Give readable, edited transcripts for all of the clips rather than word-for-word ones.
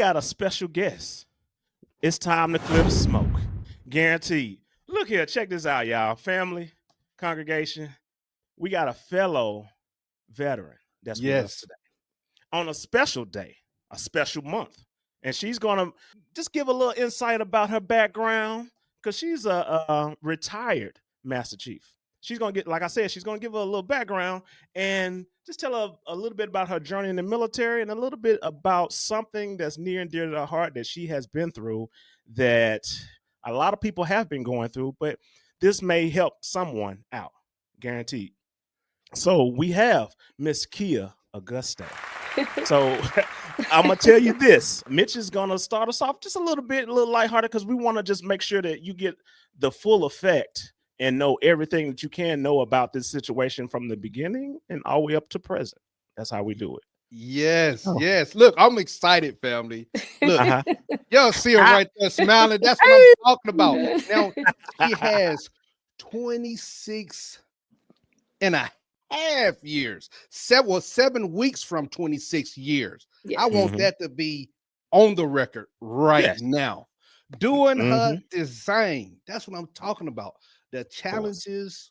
got a special guest. It's time to clear the smoke. Guaranteed. Look here, check this out, y'all. Family, congregation, we got a fellow veteran that's with us Yes. today on a special day, a special month. And she's going to just give a little insight about her background because she's a retired Master Chief. She's going to get, like I said, she's going to give her a little background and just tell her a little bit about her journey in the military and a little bit about something that's near and dear to her heart that she has been through that a lot of people have been going through, but this may help someone out, guaranteed. So we have Miss Keia Auguste. So I'm gonna tell you this. Mitch is gonna start us off just a little lighthearted, because we want to just make sure that you get the full effect and know everything that you can know about this situation from the beginning and all the way up to present. That's how we do it. Yes, Oh. yes. Look, I'm excited, family. Look, Uh-huh. y'all see her Ah, right there smiling. That's what I'm talking about. Now, she has 26 and a half years. 7 weeks from 26 years. I Yes. want mhm. that to be on the record right Yes. now. Doing her Mhm. design. That's what I'm talking about. The Of course. challenges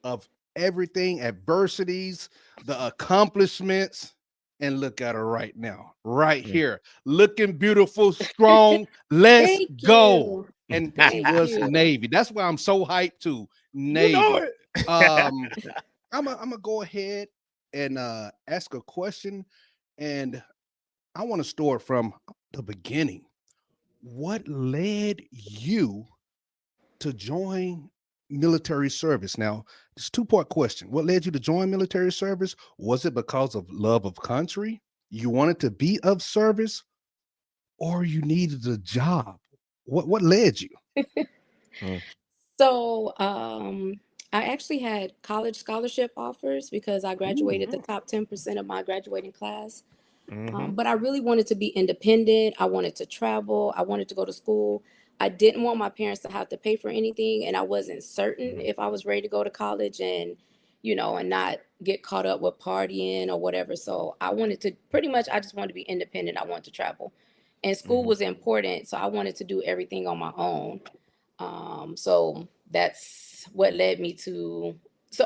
of everything, adversities, the accomplishments. And look at her right now, right Mm. here, looking beautiful, strong. Let's Thank go. you. And she Thank was you. Navy. That's why I'm so hyped too. You know Navy. it. Um, I'm gonna go ahead and ask a question, and I want to start from the beginning. What led you to join military service? Now, it's a two-part question. What led you to join military service? Was it because of love of country? You wanted to be of service, or you needed a job? What led you? Mm, So, I actually had college scholarship offers because I Ooh, graduated the top 10% of my graduating class. mhm. But I really wanted to be independent. I wanted to travel. I wanted to go to school. I didn't want my parents to have to pay for anything, and I wasn't certain Mhm. if I was ready to go to college and, and not get caught up with partying or whatever. So I wanted to pretty much, I just wanted to be independent. I wanted to travel, and school Mhm. was important, so I wanted to do everything on my own. So that's what led me to. So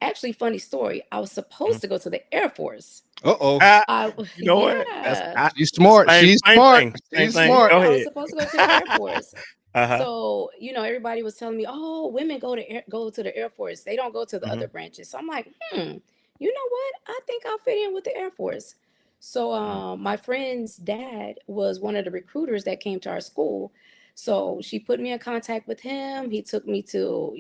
actually, funny story. I was Mhm. supposed to go to the Air Force. uh-oh. Ah, I you know what? That's yeah. She's smart. same She's same smart. thing. Same She's thing. smart. Go Yeah, I was ahead. supposed to go to the Air Force. Uh-huh. So, everybody was telling me, "Oh, women go to the Air Force. They don't go to the other Mhm. branches." So I'm like, you know what? I think I'll fit in with the Air Force. So, Mm. my friend's dad was one of the recruiters that came to our school. So she put me in contact with him. He took me to,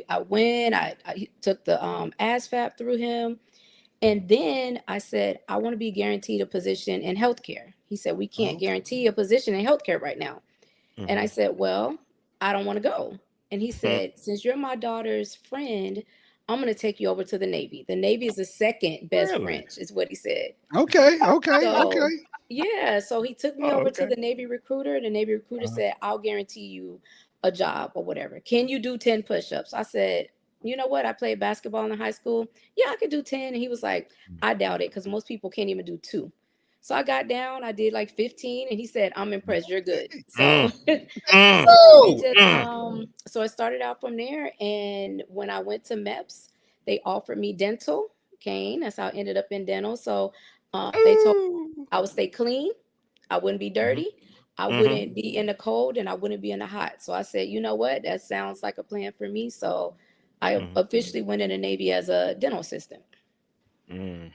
I went. I took the ASVAB through him. And then I said, I want to be guaranteed a position in healthcare. He said, we can't Okay. guarantee a position in healthcare right now. And I Mhm. said, well, I don't want to go. And he Mhm. said, since you're my daughter's friend, I'm going to take you over to the Navy. The Navy is the second best Really? branch, is what he said. Okay. Okay. So, Okay. yeah, so he took me Oh, over to okay. the Navy recruiter. The Navy recruiter Uh-huh. said, I'll guarantee you a job or whatever. Can you do 10 push ups? I said, you know what? I played basketball in high school. Yeah, I could do 10. And he was like, I doubt it because most people can't even do two. So I got down, I did like 15, and he said, I'm impressed, you're good. So Mm. Mm. we Oh, just Mm. so it started out from there. And when I went to MEPS, they offered me dental cane. That's how I ended up in dental. So they told Ooh. I would stay clean. I wouldn't be Mhm. dirty. I Mhm. wouldn't be in the cold and I wouldn't be in the hot. So I said, you know what? That sounds like a plan for me. So I Mhm. officially went in the Navy as a dental assistant. Mm.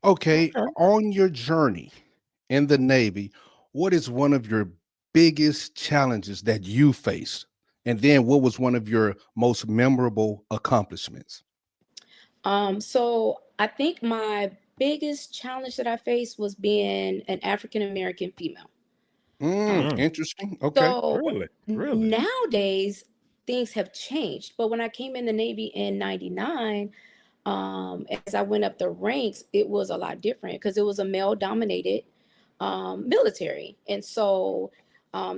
okay. Okay. On your journey in the Navy, what is one of your biggest challenges that you faced? And then what was one of your most memorable accomplishments? So I think my biggest challenge that I faced was being an African American female. Mm. Interesting. Okay. So Really? Really? nowadays things have changed. But when I came in the Navy in 99, as I went up the ranks, it was a lot different because it was a male dominated military. And so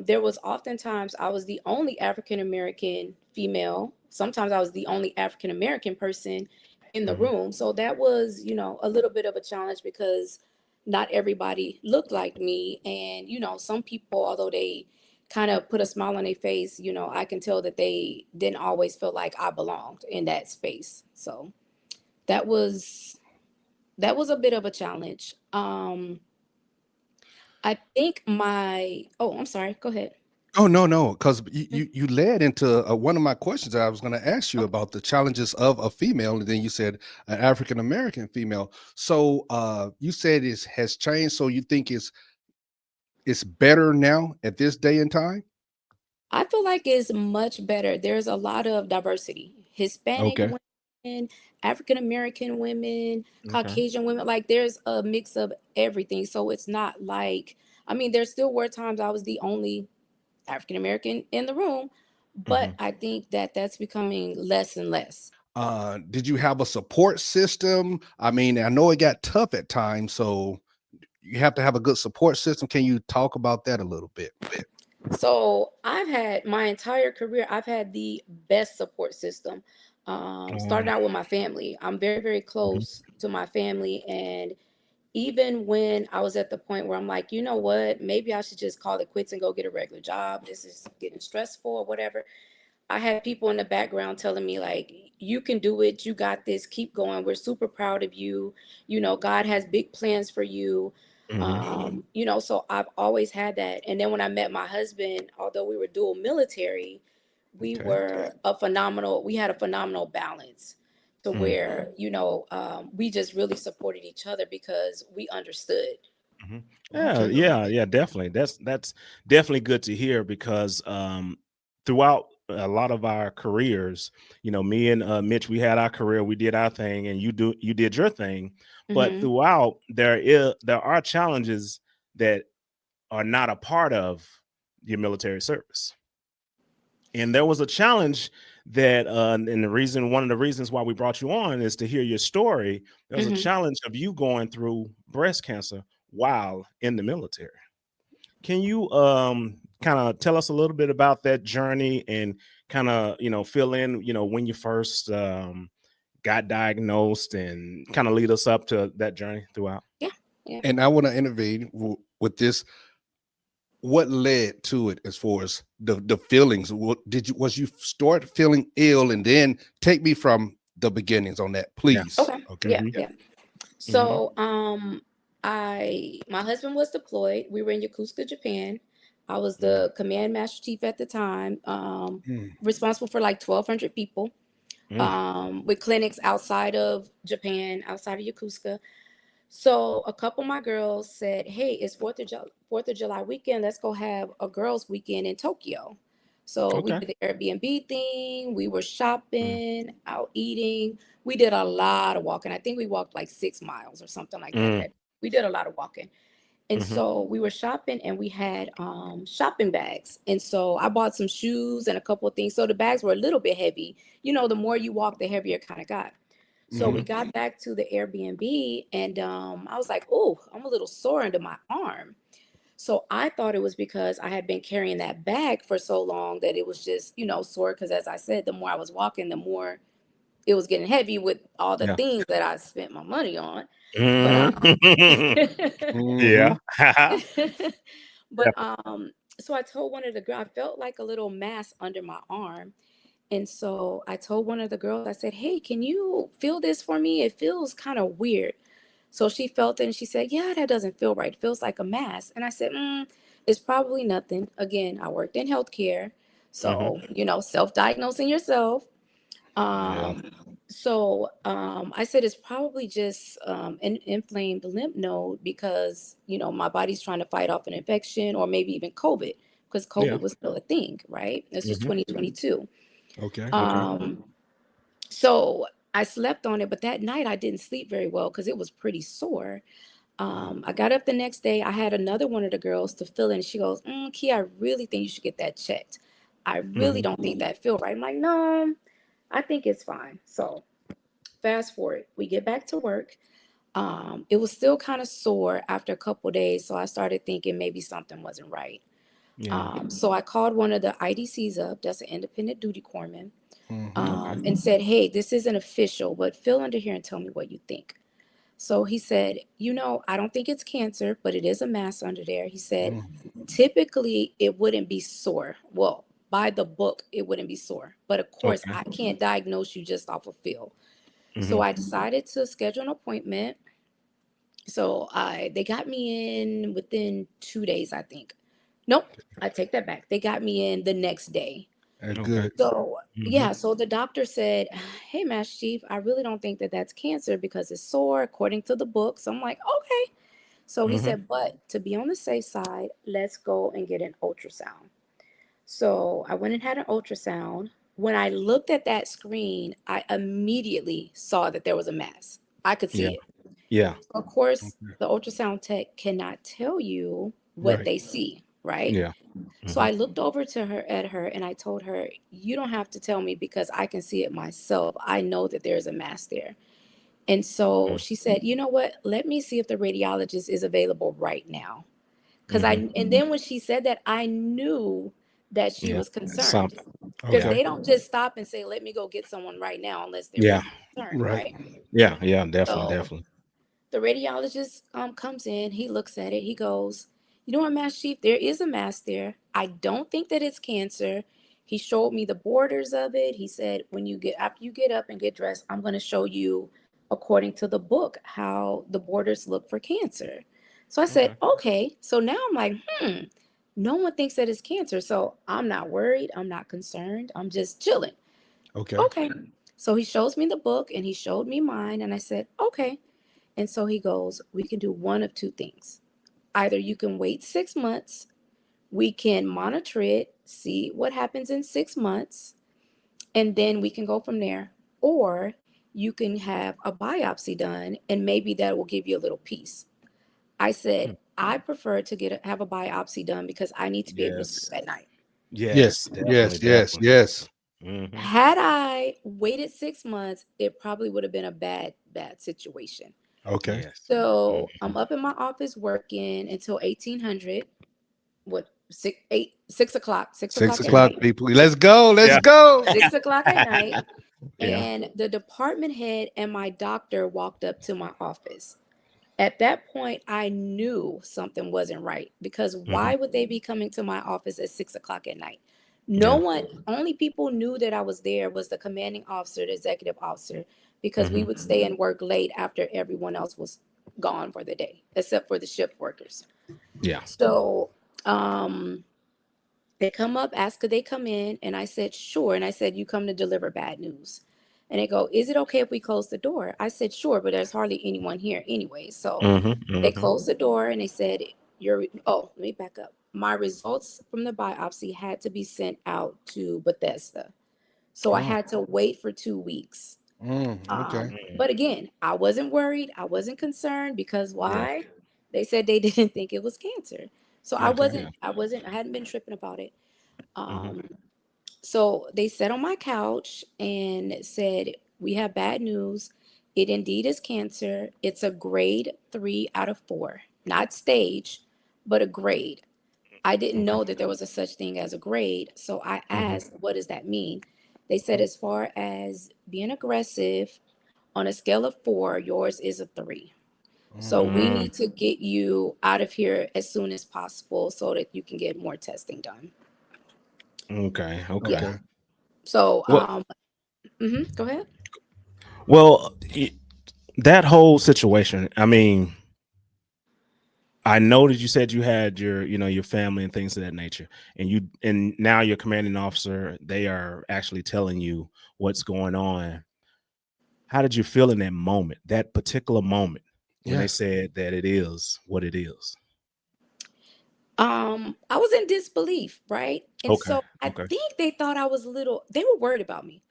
there was oftentimes I was the only African American female. Sometimes I was the only African American person in the Mhm. room. So that was, a little bit of a challenge because not everybody looked like me. And, some people, although they kind of put a smile on their face, I can tell that they didn't always feel like I belonged in that space. So that was a bit of a challenge. I think I'm sorry, go ahead. Oh, no, because you led into one of my questions that I was going to ask you about the challenges of a female, and then you said an African American female. So you said it has changed. So you think it's better now at this day and time? I feel like it's much better. There's a lot of diversity. Hispanic Okay. women, African American women, Okay. Caucasian women. Like there's a mix of everything. So it's not like, I mean, there still were times I was the only African American in the room, but Mhm. I think that that's becoming less and less. Did you have a support system? I mean, I know it got tough at times, so you have to have a good support system. Can you talk about that a little bit? So I've had my entire career, I've had the best support system. Starting Um, out with my family. I'm very, very mhm. close to my family. And even when I was at the point where I'm like, you know what, maybe I should just call it quits and go get a regular job. This is getting stressful or whatever. I had people in the background telling me, like, you can do it. You got this. Keep going. We're super proud of you. God has big plans for you. Mhm. So I've always had that. And then when I met my husband, although we were dual military, Okay. we had a phenomenal balance to Mm. where, we just really supported each other because we understood. Mhm. Yeah, Okay. yeah, definitely. That's definitely good to hear because throughout a lot of our careers, me and Mitch, we had our career, we did our thing, and you did your thing. But Hmm. throughout, there are challenges that are not a part of your military service. And there was a challenge that, and one of the reasons why we brought you on is to hear your story. There was a Hmm. challenge of you going through breast cancer while in the military. Can you kind of tell us a little bit about that journey and kind of fill in when you first got diagnosed and kind of lead us up to that journey throughout? Yeah. Yeah. And I want to intervene with this. What led to it as far as the feelings? What was you start feeling ill, and then take me from the beginnings on that, Yeah. please? Okay. Okay. Yeah. Hmm. Yeah. Yeah. Hmm. So, my husband was deployed. We were in Yokosuka, Japan. I was the command master chief at the time, Mm. responsible for like 1,200 people, Mm. with clinics outside of Japan, outside of Yokosuka. So a couple of my girls said, "Hey, it's Fourth of July weekend. Let's go have a girls' weekend in Tokyo." So we Okay. did the Airbnb thing. We were Mm. shopping, out eating. We did a lot of walking. I think we walked like 6 miles or something like that. Mm. We did a lot of walking. And Hmm. so we were shopping and we had shopping bags. And so I bought some shoes and a couple of things. So the bags were a little bit heavy. The more you walk, the heavier it kind of got. So we Hmm. got back to the Airbnb and I was like, oh, I'm a little sore under my arm. So I thought it was because I had been carrying that bag for so long that it was just, sore. Because as I said, the more I was walking, the more it was getting heavy with all the Yeah. things that I spent my money on. But Mhm. Yeah. Hmm. but so I told one of the girls, I felt like a little mass under my arm. And so I told one of the girls, I said, "Hey, can you feel this for me? It feels kind of weird." So she felt it and she said, "Yeah, that doesn't feel right. It feels like a mass." And I said, "It's probably nothing." Again, I worked in healthcare. Hmm. So, self-diagnosing yourself. Yeah. I said it's probably just an inflamed lymph node because, my body's trying to fight off an infection or maybe even COVID because Yeah. COVID was still a thing, right? This was Hmm. 2022. Okay. Okay. Um, so I slept on it, but that night I didn't sleep very well because it was pretty sore. I got up the next day. I had another one of the girls to fill in. She goes, Kia, I really think you should get that checked. I really Hmm. don't think that feel right. I'm like, no, I think it's fine. So fast forward, we get back to work. It was still kind of sore after a couple of days. So I started thinking maybe something wasn't right. Yeah. So I called one of the IDCs up, that's an independent duty corpsman, Hmm. Okay. and said, "Hey, this isn't official, but fill under here and tell me what you think." So he said, I don't think it's cancer, but it is a mass under there. He said, Mm. typically it wouldn't be sore. Well, by the book, it wouldn't be sore. But of course, Okay. I can't diagnose you just off of feel. So Mm-hmm. I decided to schedule an appointment. So they got me in within 2 days, I think. Nope, I take that back. They got me in the next day. That's Okay. good. So Mm-hmm. yeah, so the doctor said, "Hey, Master Chief, I really don't think that that's cancer because it's sore according to the book." So I'm like, "Okay." So he Mm-hmm. said, "But to be on the safe side, let's go and get an ultrasound." So I went and had an ultrasound. When I looked at that screen, I immediately saw that there was a mass. I could Yeah. see it. Yeah. Of course, Okay. the ultrasound tech cannot tell you what Right. they see, right? Yeah. So Mm-hmm. I looked over to her at her and I told her, "You don't have to tell me because I can see it myself. I know that there's a mass there." And so she said, "You know what? Let me see if the radiologist is available right now." Cuz Mm-hmm. and then when she said that, I knew that she Yeah. was concerned, Something. because Yeah. Okay. they don't just stop and say, "Let me go get someone right now," unless they're Yeah. really concerned, Right. right? Yeah. Yeah. Definitely. So Definitely. the radiologist comes in, he looks at it, he goes, "You know what, Mass Chief, there is a mass there. I don't think that it's cancer." He showed me the borders of it. He said, after you get up and get dressed, I'm going to show you, according to the book, how the borders look for cancer. So I said, Okay. okay. So now I'm like, no one thinks that it's cancer. So I'm not worried. I'm not concerned. I'm just chilling. Okay. Okay. So he shows me the book and he showed me mine. And I said, okay. And so he goes, "We can do one of two things. Either you can wait 6 months, we can monitor it, see what happens in 6 months, and then we can go from there. Or you can have a biopsy done, and maybe that will give you a little peace." I said, Mm. "I prefer to have a biopsy done because I need to be able to sleep Yes. at night." Yes. Yes. Definitely. Yes. Yes. Definitely. Yes. Mm-hmm. Had I waited 6 months, it probably would have been a bad situation. Okay. Yes. So Mm-hmm. I'm up in my office working until 1800. What, 6 o'clock, six Six o'clock at o'clock, night, people. Let's go. Let's Yeah. go. 6 o'clock at night. Yeah. And the department head and my doctor walked up to my office. At that point, I knew something wasn't right, because Mm-hmm. why would they be coming to my office at 6 o'clock at night? No Yeah. one, only people knew that I was there was the commanding officer, the executive officer, because we Mm-hmm. would stay and work late after everyone else was gone for the day, except for the shift workers. Yeah. So, um, they come up, ask could they come in, and I said sure. And I said, "You come to deliver bad news." And they go, "Is it okay if we close the door?" I said sure, but there's hardly anyone here anyway. So Mm-hmm. they Mm-hmm. closed the door and they said, let me back up. My results from the biopsy had to be sent out to Bethesda. So I Oh. had to wait for 2 weeks. Okay. Mm. But again, I wasn't worried. I wasn't concerned, because Yeah. why? They said they didn't think it was cancer. So I Okay. wasn't, Yeah. I wasn't, I hadn't been tripping about it. Mm-hmm. Um, so they sat on my couch and said, "We have bad news. It indeed is cancer. It's a grade 3 out of 4, not stage, but a grade." I didn't Okay. know that there was a such thing as a grade. So I Mm-hmm. asked, "What does that mean?" They said, "As far as being aggressive, on a scale of 4, yours is a 3. So Mm. we Mm. need to get you out of here as soon as possible so that you can get more testing done." Okay. Okay. Yeah. Okay. So, Well, go ahead. well, that whole situation. I mean, I know that you said you had your family and things of that nature, and now your commanding officer, they are actually telling you what's going on. How did you feel in that particular moment, when they Yeah. said that it is what it is? I was in disbelief, right? And Okay. so I Okay. think they thought I was a little, they were worried about me.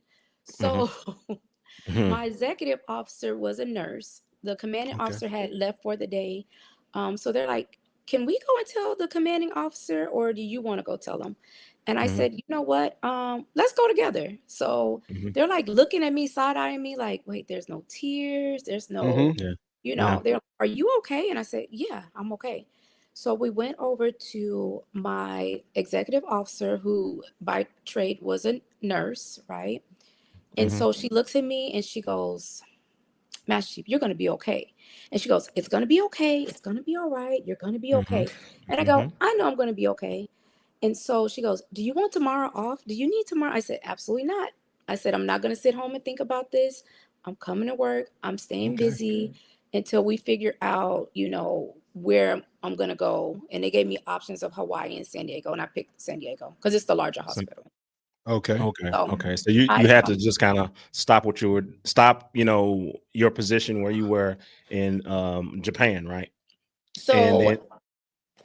Mm-hmm. So Mm-hmm. my executive officer was a nurse. The commanding Okay. officer had left for the day. So they're like, "Can we go and tell the commanding officer, or do you want to go tell them?" And I Mm-hmm. said, "You know what? Let's go together." So Mm-hmm. they're like looking at me, side eyeing me, like, "Wait, there's no tears. There's Mm-hmm. no, Yeah. Yeah. they're like, 'Are you okay?" And I said, "Yeah, I'm okay." So we went over to my executive officer, who by trade was a nurse, right? And Mm-hmm. so she looks at me and she goes, Master Chief, you're going to be okay. And she goes, it's going to be okay. It's going to be all right. You're going to be Mm-hmm. okay. And I go, Mm-hmm. I know I'm going to be okay. And so she goes, do you want tomorrow off? Do you need tomorrow? I said, absolutely not. I said, I'm not going to sit home and think about this. I'm coming to work. I'm staying Okay. busy until we figure out, where I'm going to go. And they gave me options of Hawaii and San Diego. And I picked San Diego because it's the larger So, hospital. Okay. okay. So Okay. So you I, had to just kind of stop, your position where you were in Japan, right? And so then let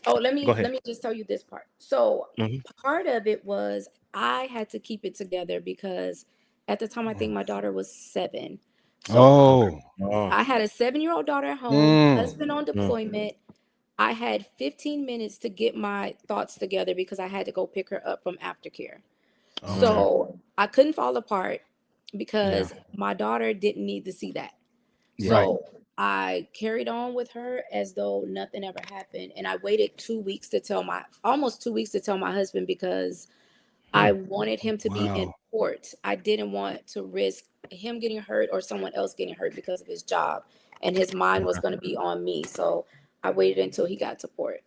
go me ahead. let me just tell you this part. So Hmm. part of it was I had to keep it together because at the time I think my daughter was 7. So Okay. Oh. Oh. I had a 7-year-old daughter at home, Mm. husband on Mm. deployment. I had 15 minutes to get my thoughts together because I had to go pick her up from aftercare. Okay. Mm. So I couldn't fall apart Yeah. because my daughter didn't need to see that. Yeah. Right. So I carried on with her as though nothing ever happened. And I waited almost 2 weeks to tell my husband because Hmm. I wanted him to be in Wow. port. I didn't want to risk him getting hurt or someone else getting hurt because of his job. And his mind was Okay. going to be on me. So I waited until he got to port.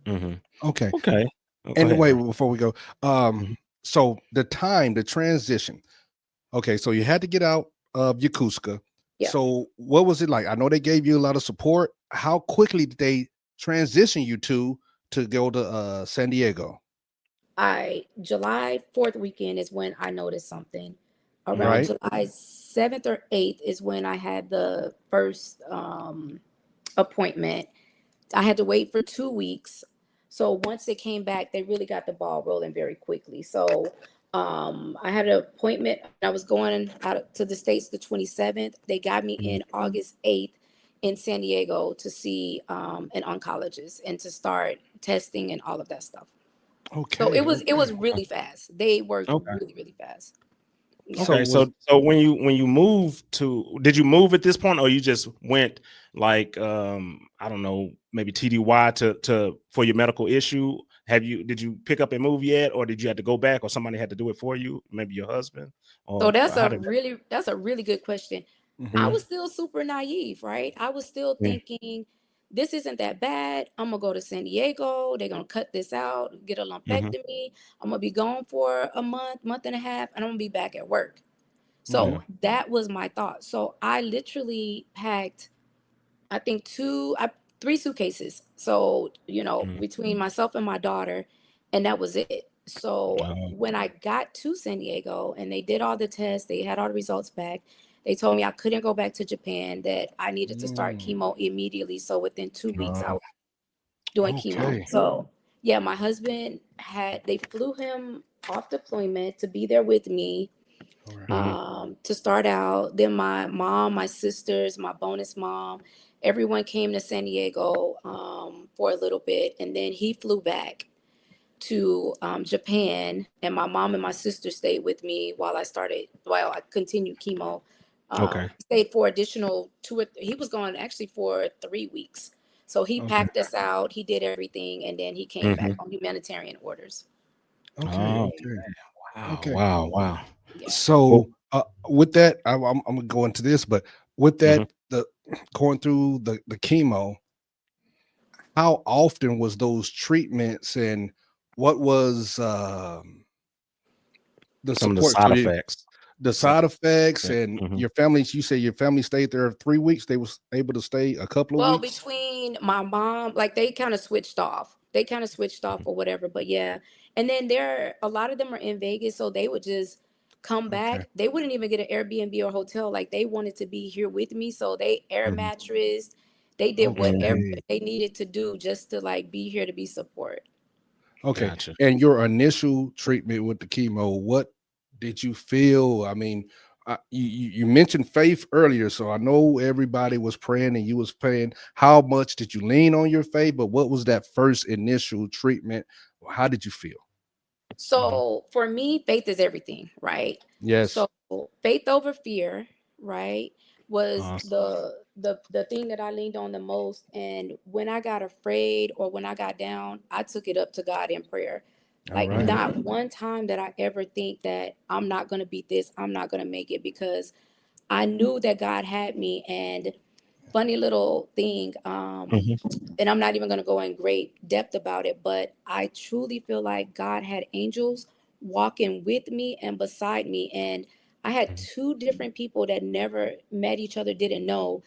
Hmm. Okay. Okay. Oh, go ahead, Anyway, bro. before we go, Mhm. so the transition. Okay, so you had to get out of Yakutska. Yeah. So what was it like? I know they gave you a lot of support. How quickly did they transition you to go to San Diego? July 4th weekend is when I noticed something. Around Mhm. Right? July 7th or 8th is when I had the first appointment. I had to wait for 2 weeks. So once it came back, they really got the ball rolling very quickly. So I had an appointment. I was going out to the States the 27th. They got me Mhm. in August 8th in San Diego to see an oncologist and to start testing and all of that stuff. So Okay, it was okay, really fast. They worked Okay. really, really fast. Yeah. So Okay, was so when you moved to, did you move at this point, or you just went like I don't know, maybe TDY to for your medical issue? Did you pick up and move yet, or did you have to go back, or somebody had to do it for you? Maybe your husband, So or how did that? that's a really good question. I Mhm. Mhm. was still super naive, right? I was still Yeah. thinking this isn't that bad. I'm gonna go to San Diego. They're gonna cut this out, get a Mhm. lumpectomy. I'm gonna be gone for a month and a half, and I'm gonna be back at work. Mhm. So that was my thought. So I literally packed, I think 3 suitcases. So, Mhm. between myself and my daughter, and that was it. So Oh, when I got to San Diego and they did all the tests, they had all the results back. They told me I couldn't go back to Japan, that I needed to start Mm. chemo immediately. So within 2 weeks, I oh, was doing chemo. Okay. So yeah, my husband they flew him off deployment to be there with me All right. mhm. to start out. Then my mom, my sisters, my bonus mom, everyone came to San Diego for a little bit, and then he flew back to Japan, and my mom and my sister stayed with me while I continued chemo. Okay. Stayed for additional he was gone actually for 3 weeks. So he Okay. packed us out, he did everything, and then he came back Mhm. on humanitarian orders. Okay. Oh, Okay. wow, Okay. wow, wow. Yeah. So Well, with that, I'm gonna go into this, but with mhm. that, the going through the chemo, how often was those treatments, and what was the Some of the support? side So effects. the So, side effects yeah. and Mhm. your family. You say your family stayed there 3 weeks. They was able to stay a couple of Well, weeks. between my mom, like they kind of switched off. They kind of switched off or whatever. But yeah. And then a lot of them are in Vegas, so they would just come Okay. back. They wouldn't even get an Airbnb or hotel. Like they wanted to be here with me. So they air Mhm. mattress. They did whatever Mhm. Okay. they needed to do just to like be here to be support. Okay. Gotcha. And your initial treatment with the chemo, what did you feel? I mean, you mentioned faith earlier, so I know everybody was praying and you was praying. How much did you lean on your faith? But what was that first initial treatment? How did you feel? Mhm. So for me, faith is everything, right? Yes. So faith over fear, right, was Awesome. the thing that I leaned on the most. And when I got afraid or when I got down, I took it up to God in prayer. All Like right. Mhm. not one time that I ever think that I'm not gonna beat this, I'm not gonna make it, because I knew that God had me. And funny little thing, Mhm. and I'm not even going to go in great depth about it, but I truly feel like God had angels walking with me and beside me. And I had Mhm. two different people that never met each other, didn't know.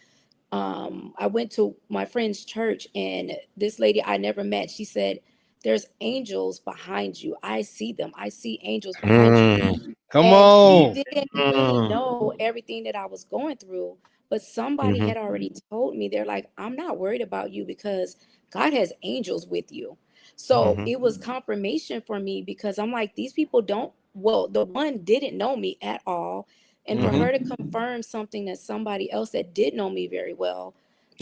I went to my friend's church, and this lady I never met, she said, "There's angels behind you. I see them. I see angels behind you." Mm. Come And she on. didn't really Mm. know everything that I was going through, but somebody Mhm. had already told me. They're like, "I'm not worried about you because God has angels with you." So Mhm. it was confirmation for me, because I'm like, these people don't, well, the one didn't know me at all. And for Hmm. Mhm. her to confirm something that somebody else that did know me very well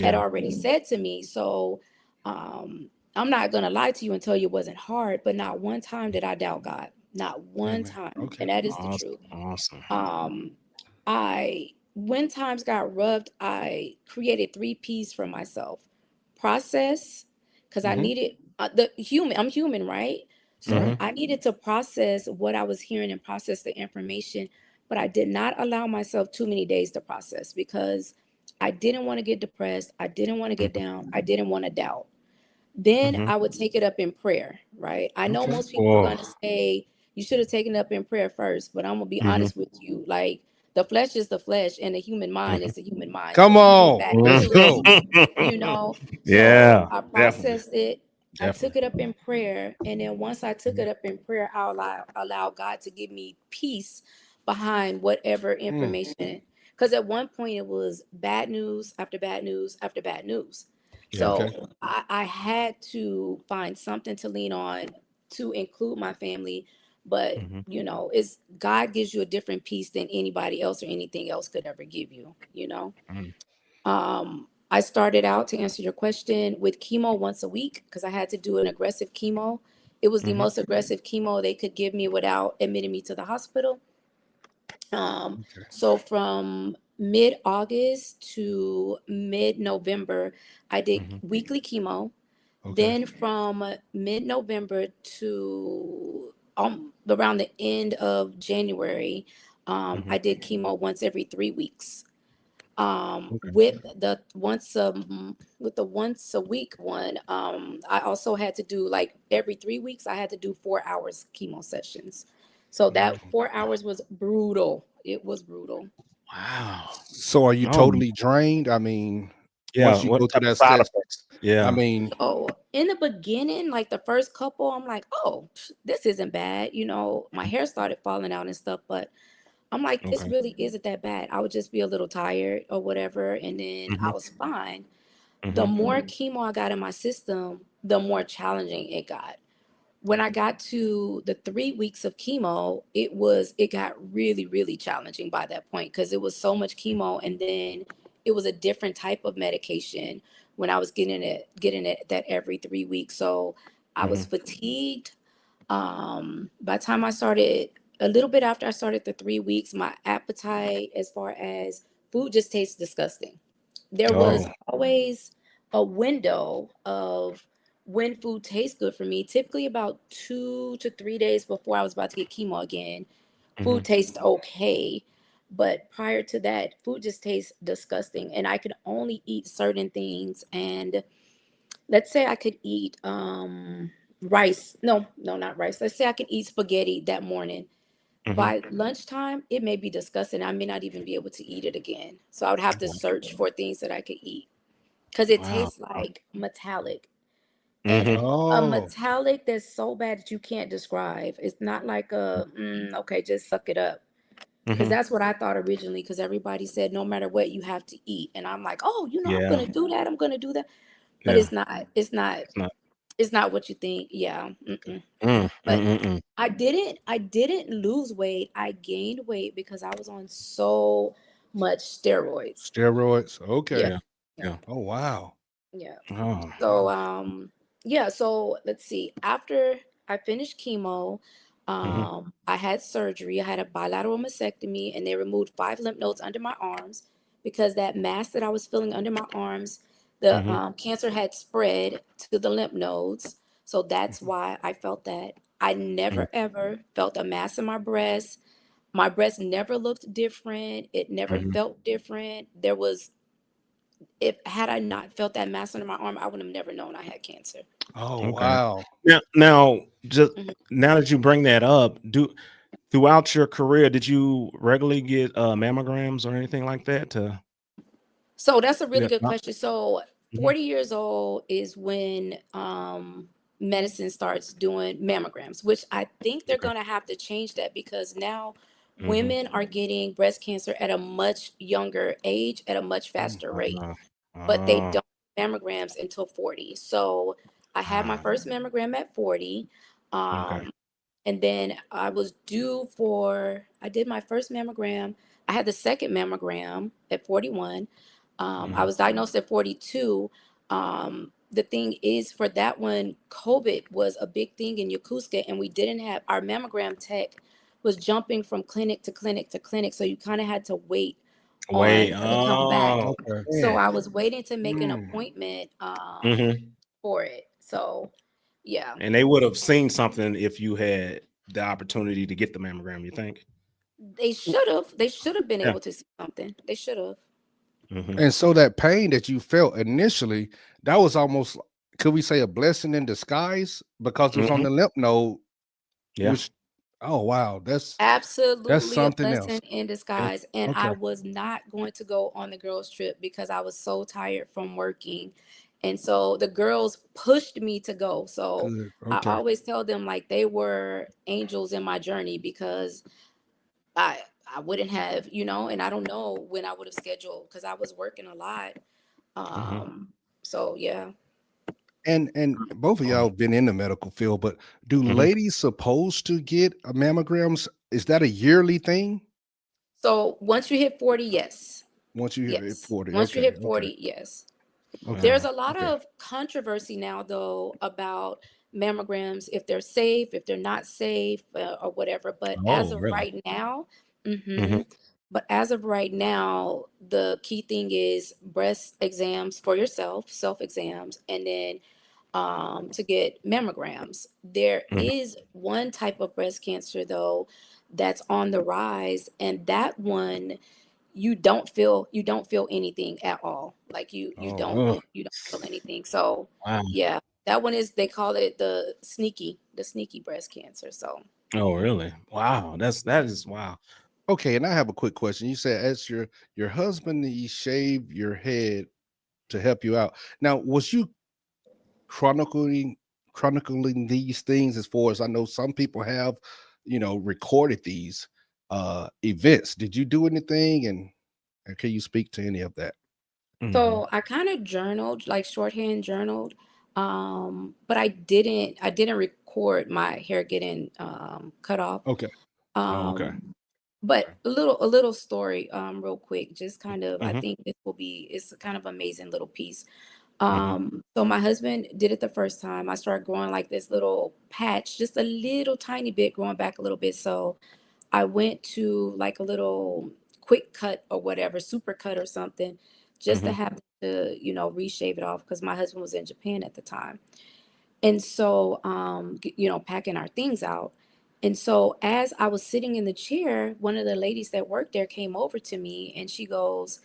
had Yeah. already said to me. So I'm not going to lie to you and tell you it wasn't hard, but not one time did I doubt God. Not one Amen. time. Okay. And that is the Awesome. truth. Awesome. Um, when times got rough, I created 3 P's for myself: process, because I Hmm. needed I'm human, right? So Right. Mhm. I needed to process what I was hearing and process the information, but I did not allow myself too many days to process, because I didn't want to get depressed. I didn't want to get Mhm. down. I didn't want to doubt. Then Mhm. I would take it up in prayer, right? I know Okay. most people are Oh. going to say you should have taken it up in prayer first, but I'm going to be Mhm. honest with you. Like, the flesh is the flesh and the human mind Mhm. is the human mind. So Come you get on. back Let's to it, go. you know. So Yeah. I Definitely. processed it. I took Definitely. it up in prayer. And then once I took Mhm. it up in prayer, I allow God to give me peace behind whatever Mm. information. Because at one point it was bad news after bad news after bad news. Yeah. Okay. So I had to find something to lean on to include my family. But, Mhm. it's God gives you a different peace than anybody else or anything else could ever give you. Mhm. I started out, to answer your question, with chemo once a week because I had to do an aggressive chemo. It was the Mhm. most aggressive chemo they could give me without admitting me to the hospital. Okay. So from mid-August to mid-November, I did Mhm. weekly chemo. Okay. Then from mid-November to around the end of January, Mhm. I did chemo once every 3 weeks. Okay. With the once a week one, I also had to do, like, every 3 weeks I had to do 4 hours chemo sessions. So that Mm. 4 hours was brutal. It was brutal. Wow. So are you Oh, totally drained? I mean, yeah. once you What go type through of that side step, effects? I Yeah. mean, So in the beginning, like the first couple, I'm like, oh, this isn't bad. My hair started falling out and stuff, but I'm like, this Okay. really isn't that bad. I would just be a little tired or whatever, and then I Mhm. was fine. The Mhm. more chemo I got in my system, the more challenging it got. When I got to the 3 weeks of chemo, it got really, really challenging by that point, because it was so much chemo, and then it was a different type of medication when I was getting it that every 3 weeks. So I was Mhm. fatigued. By the time I started, a little bit after I started the 3 weeks, my appetite as far as food just tastes disgusting. There was Oh. always a window of when food tastes good for me, typically about 2 to 3 days before I was about to get chemo again. Food Mhm. tastes okay. But prior to that, food just tastes disgusting. And I could only eat certain things. And let's say I could eat rice. No, no, not rice. Let's say I could eat spaghetti that morning. Mhm. By lunchtime, it may be disgusting. I may not even be able to eat it again. So I would have to search for things that I could eat, because it Wow. tastes like metallic. And Mhm. a oh, metallic that's so bad that you can't describe. It's not like okay, just suck it up. Because Mhm. that's what I thought originally, because everybody said no matter what, you have to eat. And I'm like, oh, I'm Yeah. going to do that. I'm going to do that. But Yeah. it's not. It's not. It's not. It's not what you think. Yeah. okay. Mm. But Mm. I didn't lose weight. I gained weight because I was on so much steroids. Steroids. Yeah. Okay. Yeah. Yeah. Yeah. Oh wow. Yeah. Oh. So yeah, so let's see. After I finished chemo, Mhm. I had surgery. I had a bilateral mastectomy, and they removed 5 lymph nodes under my arms, because that mass that I was feeling under my arms, the Mhm. cancer had spread to the lymph nodes. So that's Mhm. why I felt that. I Mhm. never ever felt a mass in my breast. My breast never looked different. It never Mhm. felt different. There was, if had I not felt that mass under my arm, I would have never known I had cancer. Oh, Okay. wow. Now, just Mhm. now that you bring that up, do throughout your career, did you regularly get mammograms or anything like that? To So that's a really yeah. good question. So Mhm. 40 years old is when medicine starts doing mammograms, which I think they're Okay. going to have to change that because now Mhm. women are getting breast cancer at a much younger age at a much Mm. faster rate, Uh, but they uh, don't do mammograms until 40. So I had my ah, first mammogram at 40. okay. Um, and then I was due for, I did my first mammogram. I had the second mammogram at 41. I Mhm. was diagnosed at 42. The thing is, for that one, COVID was a big thing in Yokosuka, and we didn't have our mammogram tech was jumping from clinic to clinic to clinic. So you kind of had to wait on Wait. her to come back. Oh. Okay. So Man. I was waiting to make an Mm. appointment Mhm. for it. So yeah. And they would have seen something if you had the opportunity to get the mammogram. You think? They should have. They should have been Yeah. able to see something. They should have. Mhm. And so that pain that you felt initially, that was almost, could we say, a blessing in disguise because it was on Mhm. the lymph node, Yeah. which, oh wow, that's Absolutely a something blessing else. in Yeah. disguise. And I Okay. was not going to go on the girls' trip because I was so tired from working. And so the girls pushed me to go. So Good. I Okay. always tell them like they were angels in my journey because I I wouldn't have, and I don't know when I would have scheduled because I was working a lot. Mhm. Um, so yeah. And both of y'all Oh. have been in the medical field, but do Mhm. ladies supposed to get a mammograms? Is that a yearly thing? So once you hit 40, yes. Once you hit Yes. 40. Once you Okay. hit Okay. 40, yes. Okay. There's Wow. a lot Okay. of controversy now, though, about mammograms, if they're safe, if they're not safe, or whatever. But as Oh, of really? right now, Mhm. but as of right now, the key thing is breast exams for yourself, self exams, and then to get mammograms. There Mhm. is one type of breast cancer, though, that's on the rise, and that one you don't feel anything at all. Like you Oh, don't Oh, you don't feel anything. So wow. yeah, that one is, they call it the sneaky breast cancer. So Oh, really? Wow. That is wow. okay. And I have a quick question. You said as your husband, he shaved your head to help you out. Now, was you chronicling chronicling these things? As far as I know, some people have, recorded these events. Did you do anything? And can you speak to any of that? Mhm. so I kind of journaled, like shorthand journaled, but I didn't record my hair getting cut off. Okay. Oh, okay. Um, but a little story, real quick, just kind of, I Mhm. think it's a kind of amazing little piece. Mhm. So my husband did it the first time. I started growing like this little patch, just a little tiny bit, growing back a little bit. So I went to like a little quick cut or whatever, super cut or something, just to Mhm. have to, reshave it off because my husband was in Japan at the time. And so, packing our things out. And so, as I was sitting in the chair, one of the ladies that worked there came over to me and she goes,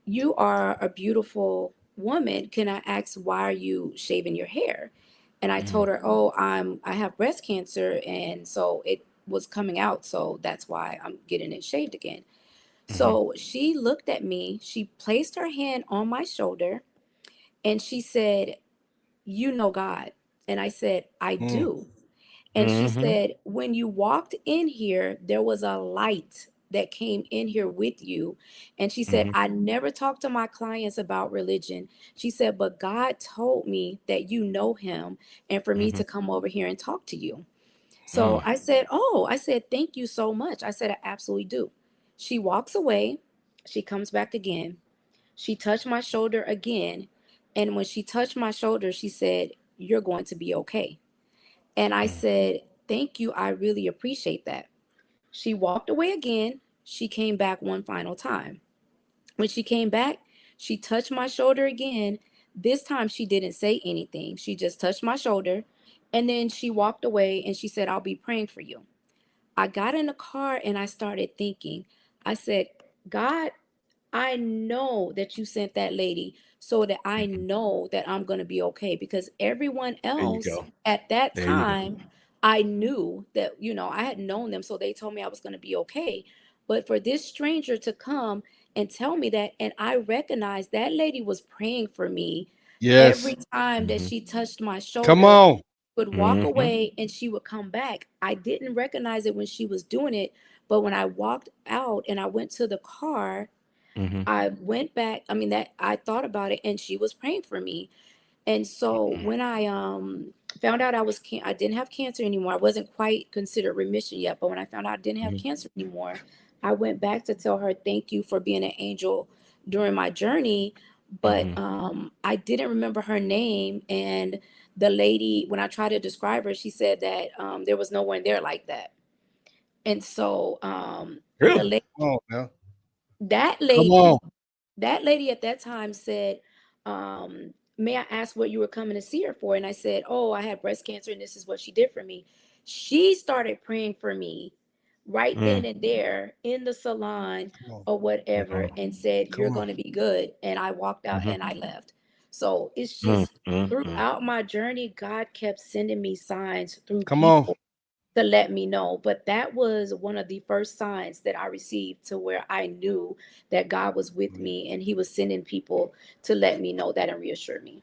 "You are a beautiful woman. Can I ask, why are you shaving your hair?" And I told Mhm. her, "Oh, I have breast cancer, and so it was coming out, so that's why I'm getting it shaved again." Mhm. So she looked at me, she placed her hand on my shoulder, and she said, "You know God." And I said, "I Mm, do." And she Mhm. said, "When you walked in here, there was a light that came in here with you." And she said, Mhm. "I never talk to my clients about religion." She said, "But God told me that you know him and for me Mhm. to come over here and talk to you." So Mm. I said, "Oh," I said, "Thank you so much." I said, "I absolutely do." She walks away. She comes back again. She touched my shoulder again. And when she touched my shoulder, she said, "You're going to be okay." And I Mm. said, "Thank you. I really appreciate that." She walked away again. She came back one final time. When she came back, she touched my shoulder again. This time she didn't say anything. She just touched my shoulder. And then she walked away and she said, "I'll be praying for you." I got in the car and I started thinking. I said, God, I know that you sent that lady so that I Mhm. know that I'm going to be okay, because everyone There you else go. at that There you go. time, I knew that, I had known them. So they told me I was going to be okay. But for this stranger to come and tell me that, and I recognized that lady was praying for me Yes. every time that Mhm. she touched my Come shoulder, on. would walk Mhm. away and she would come back. I didn't recognize it when she was doing it, but when I walked out and I went to the car, Mhm. I went back. I mean, that I thought about it and she was praying for me. And so when I found out I didn't have cancer anymore. I wasn't quite considered remission yet, but when I found out I didn't have Mhm. cancer anymore, I went back to tell her thank you for being an angel during my journey. But Mhm. I didn't remember her name, and the lady, when I tried to describe her, she said that there was no one there like that. And so the Really? lady, Come on now. that Come lady on. that lady at that time said, may I ask what you were coming to see her for? And I said, oh, I had breast cancer and this is what she did for me. She started praying for me right then Mm. and there in the salon Come on. or whatever, Mhm. and said, you're Come on. going to be good. And I walked out Mhm. and I left. So it's Mm. just Mm. Mm. throughout my journey, God kept sending me signs through Come on. people to let me know. But that was one of the first signs that I received to where I knew that God was with me and he was sending people to let me know that and reassure me.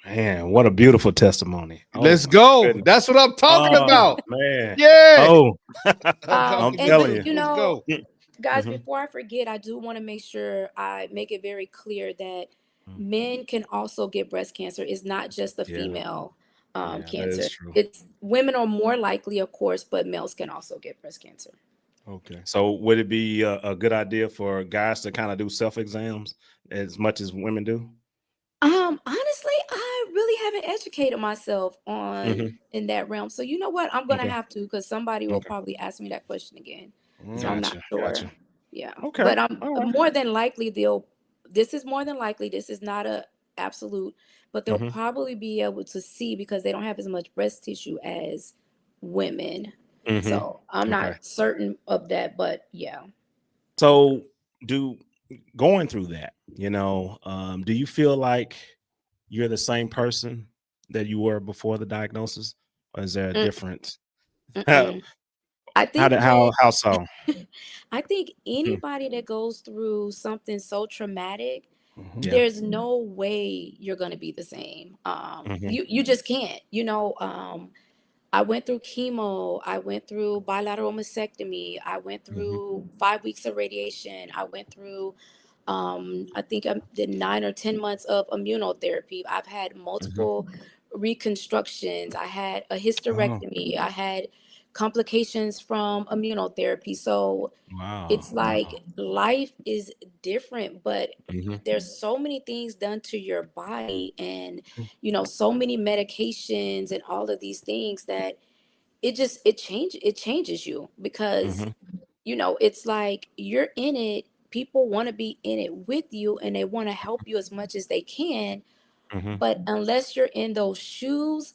Man, what a beautiful testimony. Oh Let's my go. goodness. That's what I'm talking Oh about. man. Yeah. Oh, I'm I'm talking And good telling too. you. Let's go. guys, Mm-hmm. before I forget, I do want to make sure I make it very clear that Mm. men can also get breast cancer. It's not just the Yeah. female Yeah, that is cancer. true. It's women are more likely, of course, but males can also get breast cancer. Okay. So would it be a good idea for guys to kind of do self exams as much as women do? Honestly, I really haven't educated myself on Mm-hmm. in that realm. So you know what? I'm gonna Okay. have to, because somebody will Okay. probably ask me that question again. So I'm not Gotcha. sure. Gotcha. Yeah. Okay. But I'm All right. more than likely they'll this is more than likely, this is not a absolute, but they'll Mm-hmm. probably be able to see because they don't have as much breast tissue as women. Mm-hmm. So I'm Okay. not certain of that, but yeah. So do going through that, do you feel like you're the same person that you were before the diagnosis, or is there a Mm, difference? how mm-mm. I think when how so? I think Mm. anybody that goes through something so traumatic, Mhm. Yeah. there's no way you're going to be the same. Hmm. You just can't. I went through chemo. I went through bilateral mastectomy. I went Hmm. through 5 weeks of radiation. I went through, I think I did 9 or 10 months of immunotherapy. I've had Hmm. multiple reconstructions. I had a Oh, hysterectomy. I had complications from immunotherapy. So Wow. it's like life is different, but Hmm. there's so many things done to your body, and so many medications and all of these things that it changes you, because Hmm. it's like you're in it, people want to be in it with you and they want to help you as much as they can, Hmm. but unless you're in those shoes,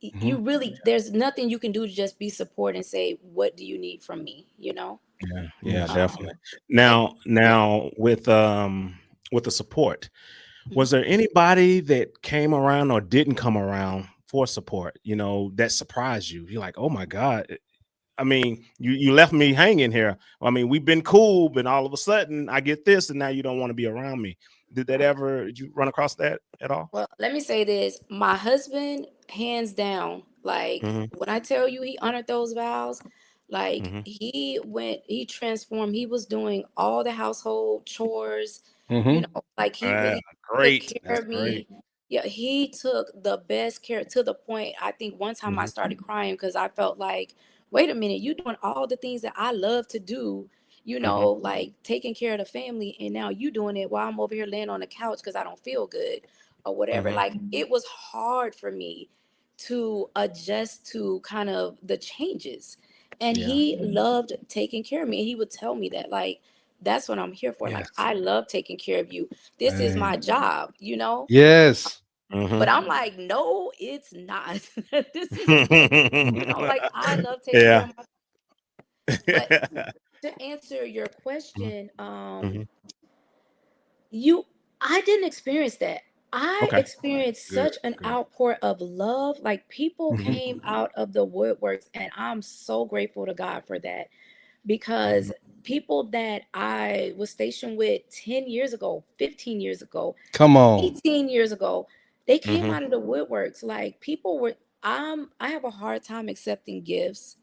mhm. you really, there's nothing you can do to just be support and say, what do you need from me. Yeah, yeah, Yes. um definitely. and yeah. Now with the support, Mhm. was there anybody that came around or didn't come around for support, that surprised you? You're like, oh my God. I mean, you left me hanging here. I mean, we've been cool, but all of a sudden I get this, and now you don't want to be around me. Did you run across that at all? Well, let me say this. My husband, hands down, like Hmm. when I tell you he honored those vows, like Hmm. he transformed. He was doing all the household chores, Mhm. like he Uh, really took Great. care That's of great. me. Yeah, he took the best care, to the point, I think one time I Hmm. started crying because I felt like, wait a minute, you doing all the things that I love to do, Hmm. like taking care of the family, and now you doing it while I'm over here laying on the couch because I don't feel good or whatever. Hmm. Like it was hard for me to adjust to kind of the changes. And Yeah. he loved taking care of me. And he would tell me that, like, that's what I'm here for. Like, Yes. I love taking care of you. This is Hey. my job. Yes. Hmm. But I'm like, no, it's not. This is, Mm. like, I love taking care Yeah. of my. But to answer your Mhm, question, mhm. you I didn't experience that. I Okay. experienced Good, such an good. outpour of love. Like people Mhm, came out of the woodworks, and I'm so grateful to God for that, mhm, because people that I was stationed with 10 years ago, 15 years ago, Come on. 18 years ago, they came mhm, out of the woodworks. Like people were, I have a hard time accepting gifts,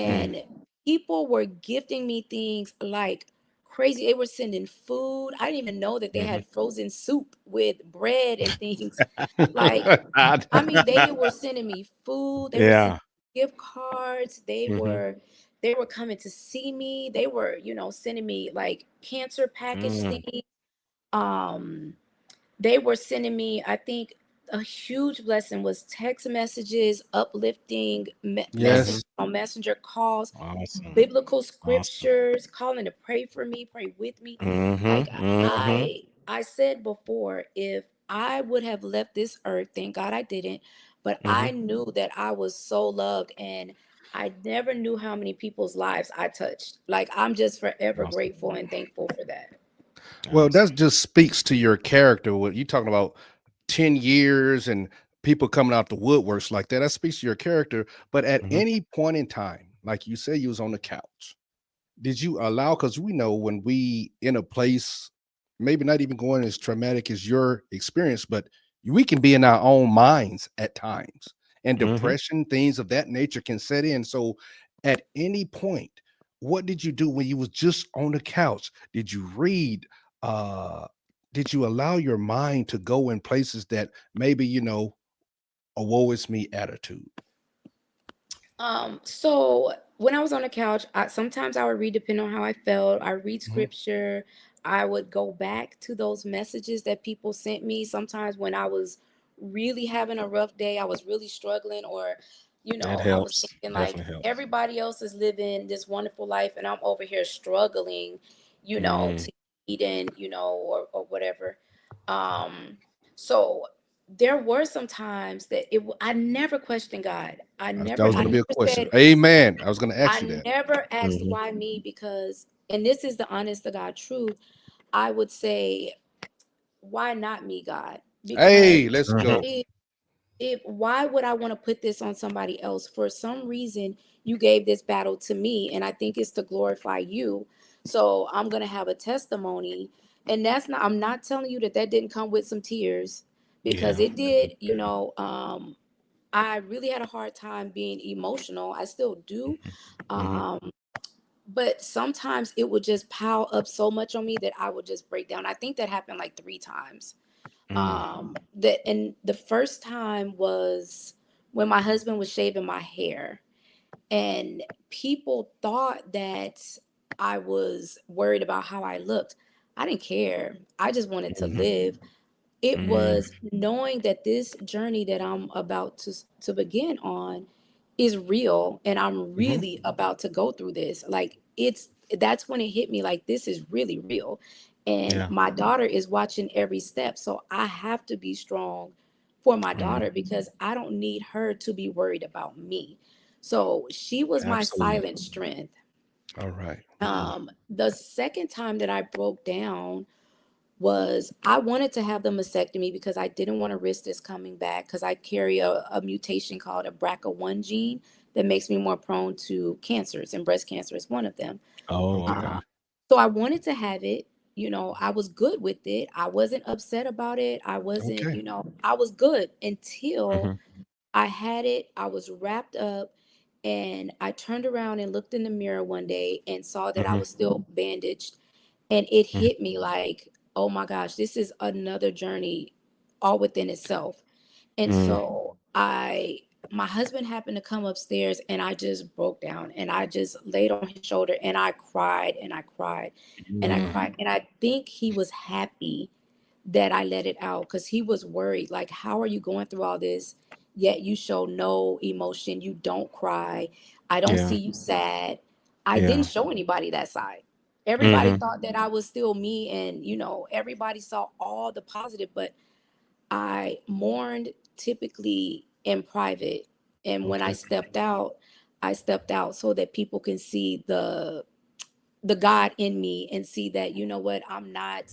mm, and people were gifting me things like crazy. They were sending food. I didn't even know that they mhm. had frozen soup with bread and things. Like, I mean, they were sending me food. They were sending Yeah. gift cards. Mhm, They were coming to see me. They were, sending me like cancer package mm, things. Um, they were sending me, I think a huge blessing was text messages, uplifting message mhm. Yes. on messenger calls, Awesome, biblical awesome. scriptures, calling to pray for me, pray with me. Mhm, Like mhm, I said before, if I would have left this earth, thank God I didn't, but I mhm. knew that I was so loved, and I never knew how many people's lives I touched. Like I'm just forever Awesome, grateful and thankful for that. Well, that awesome. just speaks to your character. What you talking about 10 years and people coming out the woodworks like that. That speaks to your character. But at Mhm, any point in time, like you said, you was on the couch. Did you allow, because we know when we in a place, maybe not even going as traumatic as your experience, but we can be in our own minds at times, and mhm. depression, things of that nature can set in. So at any point, what did you do when you was just on the couch? Did you read? uh did you allow your mind to go in places that maybe, a woe is me attitude? So when I was on the couch, sometimes I would read depending on how I felt. I read Mhm. scripture. I would go back to those messages that people sent me. Sometimes when I was really having a rough day, I was really struggling, or, That I was helps. thinking like Definitely helps. everybody else is living this wonderful life and I'm over here struggling, Mm, to eat and, or whatever. Um, so there were some times that I never questioned God. That was I going to be a never question. said, Amen. I was going to ask you I that. never asked mhm, why me, because, and this is the honest to God truth, I would say, why not me, God? Because Hey, let's mhm, go. if why would I want to put this on somebody else? For some reason, you gave this battle to me, and I think it's to glorify you. So I'm gonna have a testimony, and that's not. I'm not telling you that that didn't come with some tears, because yeah, it did. I really had a hard time being emotional. I still do. mhm, mhm, Um, but sometimes it would just pile up so much on me that I would just break down. I think that happened like 3 times. mm, And the first time was when my husband was shaving my hair, and people thought that I was worried about how I looked. I didn't care. I just wanted to mhm, live. It mm, was knowing that this journey that I'm about to begin on is real, and I'm Mhm. really about to go through this. Like that's when it hit me, like this is really real. And yeah, my daughter is watching every step, so I have to be strong for my mm, daughter, because I don't need her to be worried about me. So she was my absolutely. silent strength. All right. Mhm, The second time that I broke down was I wanted to have the mastectomy because I didn't want to risk this coming back, because I carry a mutation called a BRCA1 gene that makes me more prone to cancers, and breast cancer is one of them. oh, Okay. okay. Uh, so I wanted to have it. I was good with it. I wasn't upset about it. I wasn't, Okay. I was good until Mhm, I had it. I was wrapped up, and I turned around and looked in the mirror one day and saw that I mhm, was still bandaged, and it mhm, hit me like, oh my gosh, this is another journey all within itself. And mm, so my husband happened to come upstairs, and I just broke down, and I just laid on his shoulder, and I cried and I cried and I mm, cried. And I think he was happy that I let it out, because he was worried, like, how are you going through all this, yet you show no emotion, you don't cry, I don't yeah, see you sad. I didn't yeah, show anybody that side. Everybody mhm, thought that I was still me, and everybody saw all the positive, but I mourned typically in private. And when I Okay. stepped out, I stepped out so that people can see the God in me and see that, you know what, I'm not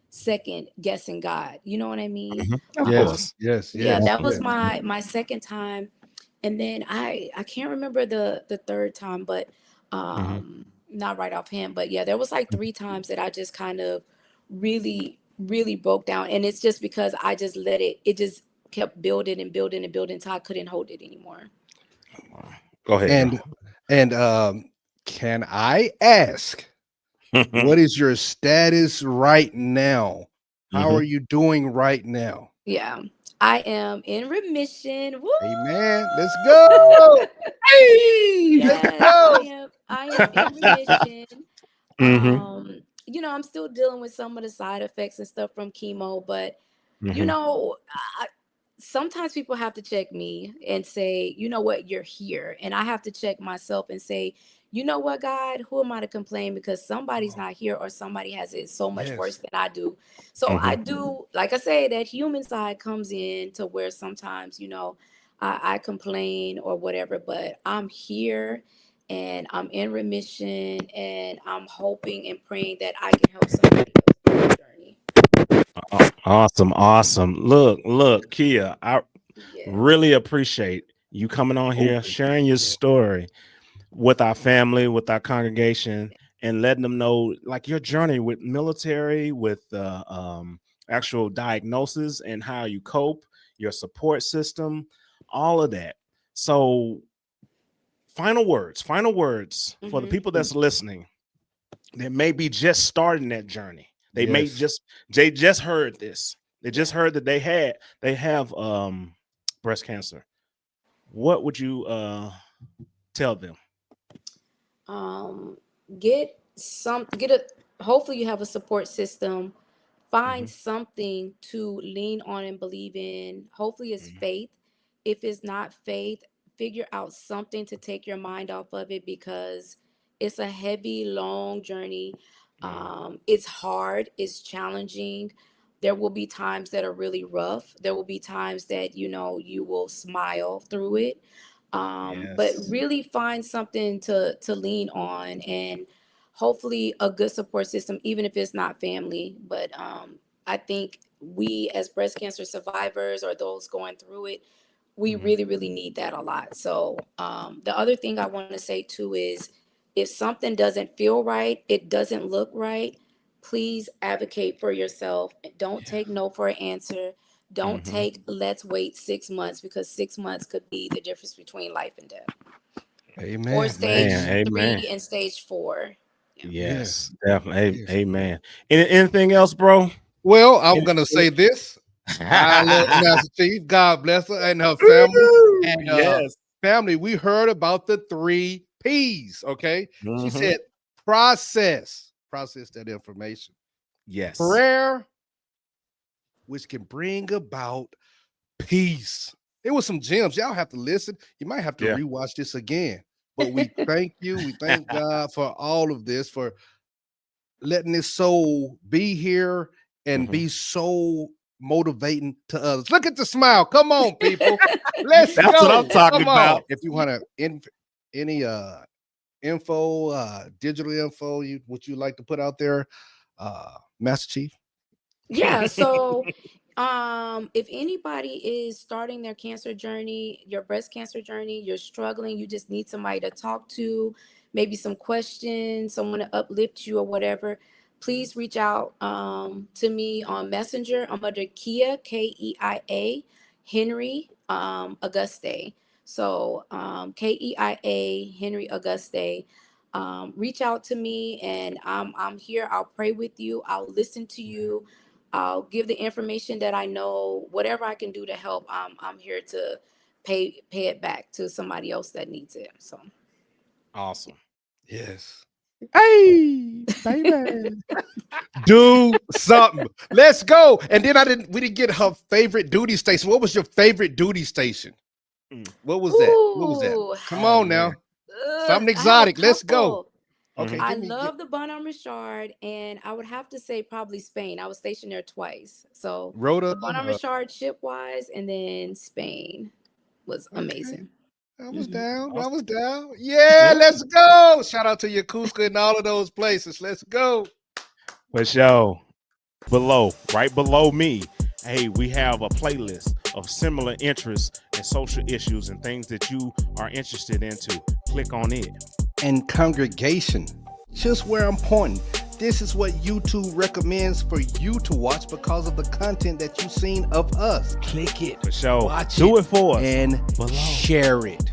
second guessing God. You know what I mean? Of Yes, course. yes, Yeah, yes, that was yes. my second time. And then I can't remember the third time, but Hmm. not right offhand. But yeah, there was like three times that I just kind of really broke down. And it's just because I just let it just kept building and building and building until I couldn't hold it anymore. Go ahead, bro. And can I ask, what is your status right now? How Hmm. are you doing right now? Yeah. I am in remission. Woo! Amen. Let's go. Hey, let's Yes, go. I am in remission. Hmm. I'm still dealing with some of the side effects and stuff from chemo, but you Hmm. know, sometimes people have to check me and say, you know what, you're here. And I have to check myself and say, you know what, God, who am I to complain? Because somebody's Oh, not here or somebody has it so much worse yes. than I do. So I Hmm. do, like I say, that human side comes in to where sometimes, I complain or whatever, but I'm here and I'm in remission and I'm hoping and praying that I can help somebody else on their journey. Awesome, awesome. Look, Kia, I Yeah. really appreciate you coming on here, Open. sharing your Yeah. story with our family, with our congregation, and letting them know like your journey with military, with actual diagnosis and how you cope, your support system, all of that. So, final words for the Hmm. people that's listening that may be just starting that journey. Yes. They just heard this. They just Yeah. heard that they have breast cancer. What would you tell them? um get a hopefully you have a support system. Find Hmm. something to lean on and believe in. Hopefully it's Hmm. faith. If it's not faith, figure out something to take your mind off of it, because it's a heavy long journey. It's hard, it's challenging. There will be times that are really rough. There will be times that you will smile through it. But Yes. really find something to lean on, and hopefully a good support system, even if it's not family. But I think we as breast cancer survivors or those going through it, we Hmm. really need that a lot. So the other thing I want to say too is, if something doesn't feel right, it doesn't look right, please advocate for yourself. Don't Yeah. take no for an answer. Don't Hmm. take let's wait 6 months, because 6 months could be the difference between life and death, or Amen. stage Man, Amen. three amen. and stage four. Yeah. Yes, Yes. definitely. Yes. Amen. Anything else, bro? Well, I'm Any- gonna any- say this. I love Master Chief. God bless her and her family. Woo! And Yes. family, we heard about the 3 P's. Okay. She Hmm. said process. Process that information. Yes. Prayer, which can bring about peace. It was some gems. Y'all have to listen. You might have to Yeah. rewatch this again. But we thank you. We thank God for all of this, for letting this soul be here and Hmm. be so motivating to others. Look at the smile. Come on, people. Let's That's what I'm go. talking Come on. about. If you want to any info, digital info, what you like to put out there, Master Chief. Yeah, so if anybody is starting their cancer journey, your breast cancer journey, you're struggling, you just need somebody to talk to, maybe some questions, someone to uplift you or whatever, please reach out to me on Messenger. I'm under Keia, Keia Henry Auguste. So Keia Henry Auguste. Reach out to me, and I'm here. I'll pray with you. I'll listen to you. I'll give the information that I know. Whatever I can do to help, I'm here to pay it back to somebody else that needs it. So Awesome. Yes. Hey, baby. Do something. Let's go. And then we didn't get her favorite duty station. What was your favorite duty station? Mm. What was that? What was that? ooh, Come Oh on man. now. Something I have a exotic. Let's go. couple. Okay, Hmm. I give me love the Bonhomme Richard, and I would have to say probably Spain. I was stationed there twice, so Rhoda. the Bonhomme Richard ship wise, and then Spain was Okay. amazing. I was Mhm. down. I Awesome. was down. Yeah, let's go. Shout out to Yakuska and all of those places. Let's go. For sure. Right below me, hey, we have a playlist of similar interests and social issues and things that you are interested into. Click on it. And congregation, just where I'm pointing. This is what YouTube recommends for you to watch because of the content that you've seen of us. Click it. For sure. Watch Do it it for us. and Below. share it.